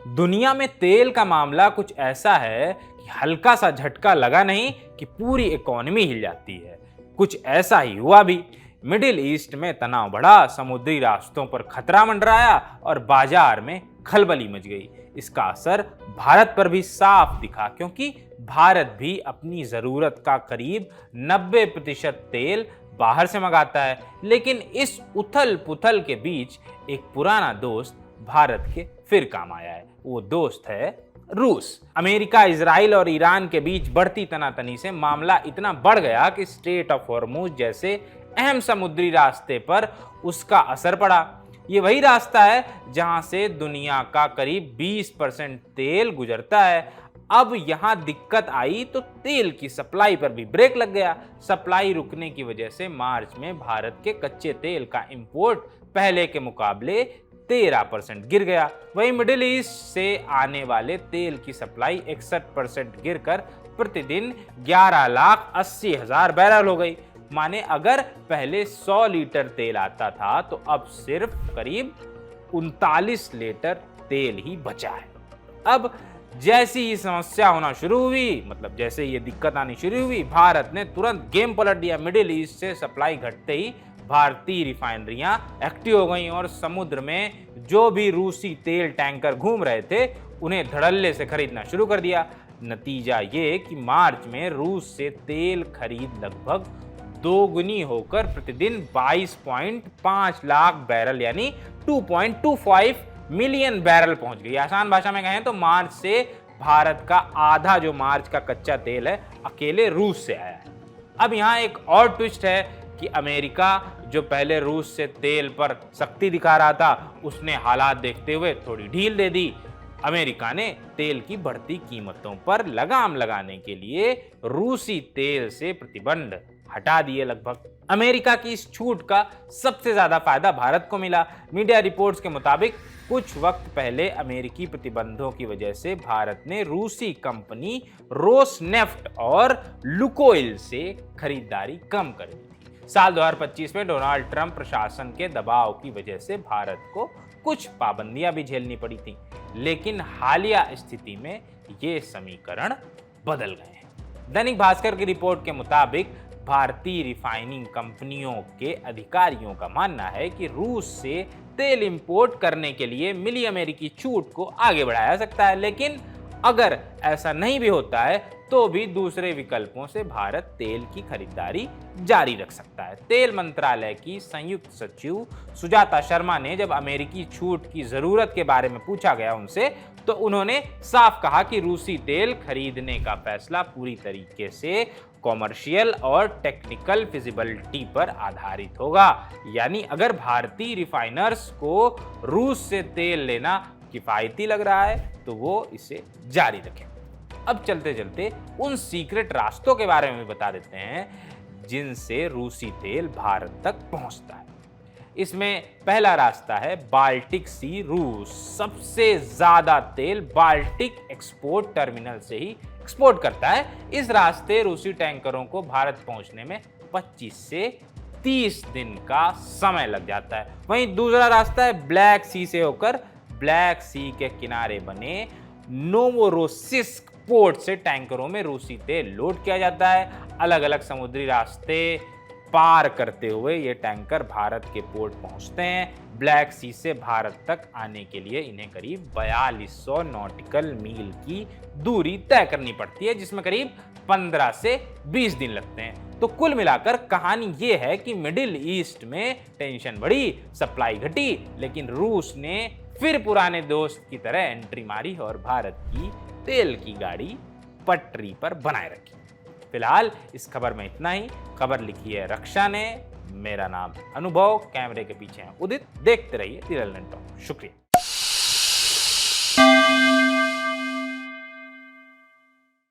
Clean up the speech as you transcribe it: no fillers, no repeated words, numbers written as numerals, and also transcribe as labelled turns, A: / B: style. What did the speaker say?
A: दुनिया में तेल का मामला कुछ ऐसा है कि हल्का सा झटका लगा नहीं कि पूरी इकोनॉमी हिल जाती है। कुछ ऐसा ही हुआ भी। मिडिल ईस्ट में तनाव बढ़ा, समुद्री रास्तों पर खतरा मंडराया और बाजार में खलबली मच गई। इसका असर भारत पर भी साफ दिखा, क्योंकि भारत भी अपनी जरूरत का करीब 90% तेल बाहर से मंगाता है। लेकिन इस उथल पुथल के बीच एक पुराना दोस्त भारत के फिर काम आया है। वो दोस्त है रूस। अमेरिका, इजराइल और ईरान के बीच बढ़ती तनातनी से मामला इतना बढ़ गया कि स्ट्रेट ऑफ हॉर्मुज जैसे अहम समुद्री रास्ते पर उसका असर पड़ा। ये वही रास्ता है जहां से दुनिया का करीब 20% तेल गुजरता है। अब यहां दिक्कत आई तो तेल की सप्लाई पर भी ब्रेक लग गया। सप्लाई रुकने की वजह से मार्च में भारत के कच्चे तेल का इंपोर्ट पहले के मुकाबले 13% गिर गया। वहीं मिडिल ईस्ट से आने वाले तेल की सप्लाई 61% गिरकर प्रतिदिन 11,80,000 बैरल हो गई। माने अगर पहले 100 लीटर तेल आता था तो अब सिर्फ करीब 39 लीटर तेल ही बचा है। अब जैसी ही समस्या होना शुरू हुई, मतलब जैसे ये दिक्कत आनी शुरू हुई, भारत ने तुरंत गेम पलट दिया। मिडिल ईस्ट से सप्लाई घटते ही भारतीय रिफाइनरियां एक्टिव हो गईं और समुद्र में जो भी रूसी तेल टैंकर घूम रहे थे उन्हें धड़ल्ले से खरीदना शुरू कर दिया। नतीजा ये कि मार्च में रूस से तेल खरीद लगभग दोगुनी होकर प्रतिदिन 22.5 लाख बैरल यानी 2.25 मिलियन बैरल पहुंच गई। आसान भाषा में कहें तो मार्च से भारत का आधा जो मार्च का कच्चा तेल है अकेले रूस से आया है। अब यहाँ एक और ट्विस्ट है कि अमेरिका, जो पहले रूस से तेल पर सख्ती दिखा रहा था, उसने हालात देखते हुए थोड़ी ढील दे दी। अमेरिका ने तेल की बढ़ती कीमतों पर लगाम लगाने के लिए रूसी तेल से प्रतिबंध हटा दिए। लगभग अमेरिका की इस छूट का सबसे ज्यादा फायदा भारत को मिला। मीडिया रिपोर्ट्स के मुताबिक कुछ वक्त पहले अमेरिकी प्रतिबंधों की वजह से भारत ने रूसी कंपनी रोसनेफ्ट और लुकोइल से खरीदारी कम कर दी थी। साल 2025 में डोनाल्ड ट्रंप प्रशासन के दबाव की वजह से भारत को कुछ पाबंदियां भी झेलनी पड़ी थी। लेकिन हालिया स्थिति में ये समीकरण बदल गए हैं। दैनिक भास्कर की रिपोर्ट के मुताबिक भारतीय रिफाइनिंग कंपनियों के अधिकारियों का मानना है कि रूस से तेल इंपोर्ट करने के लिए मिली अमेरिकी छूट को आगे बढ़ाया जा सकता है। लेकिन अगर ऐसा नहीं भी होता है तो भी दूसरे विकल्पों से भारत तेल की खरीदारी जारी रख सकता है। तेल मंत्रालय की संयुक्त सचिव सुजाता शर्मा ने जब अमेरिकी छूट की जरूरत के बारे में पूछा गया उनसे, तो उन्होंने साफ कहा कि रूसी तेल खरीदने का फैसला पूरी तरीके से कॉमर्शियल और टेक्निकल फिजिबिलिटी पर आधारित होगा। यानी अगर भारतीय रिफाइनर्स को रूस से तेल लेना किफायती लग रहा है तो वो इसे जारी रखें। अब चलते चलते उन सीक्रेट रास्तों के बारे में भी बता देते हैं जिनसे रूसी तेल भारत तक पहुंचता है। इसमें पहला रास्ता है बाल्टिक सी। रूस सबसे ज्यादा तेल बाल्टिक एक्सपोर्ट टर्मिनल से ही एक्सपोर्ट करता है। इस रास्ते रूसी टैंकरों को भारत पहुंचने में 25 से 30 दिन का समय लग जाता है। वहीं दूसरा रास्ता है ब्लैक सी से होकर ब्लैक सी के किनारे बने नोवोरोसिस्क पोर्ट से टैंकरों में रूसी तेल लोड किया जाता है। अलग अलग समुद्री रास्ते पार करते हुए ये टैंकर भारत के पोर्ट पहुंचते हैं। ब्लैक सी से भारत तक आने के लिए इन्हें करीब 4200 नॉटिकल मील की दूरी तय करनी पड़ती है, जिसमें करीब 15 से 20 दिन लगते हैं। तो कुल मिलाकर कहानी ये है कि मिडिल ईस्ट में टेंशन बढ़ी, सप्लाई घटी, लेकिन रूस ने फिर पुराने दोस्त की तरह एंट्री मारी और भारत की तेल की गाड़ी पटरी पर बनाए रखी। फिलहाल इस खबर में इतना ही। खबर लिखी है रक्षा ने, मेरा नाम अनुभव, कैमरे के पीछे है उदित। देखते रहिए दी रेलेवेंट टॉक। शुक्रिया।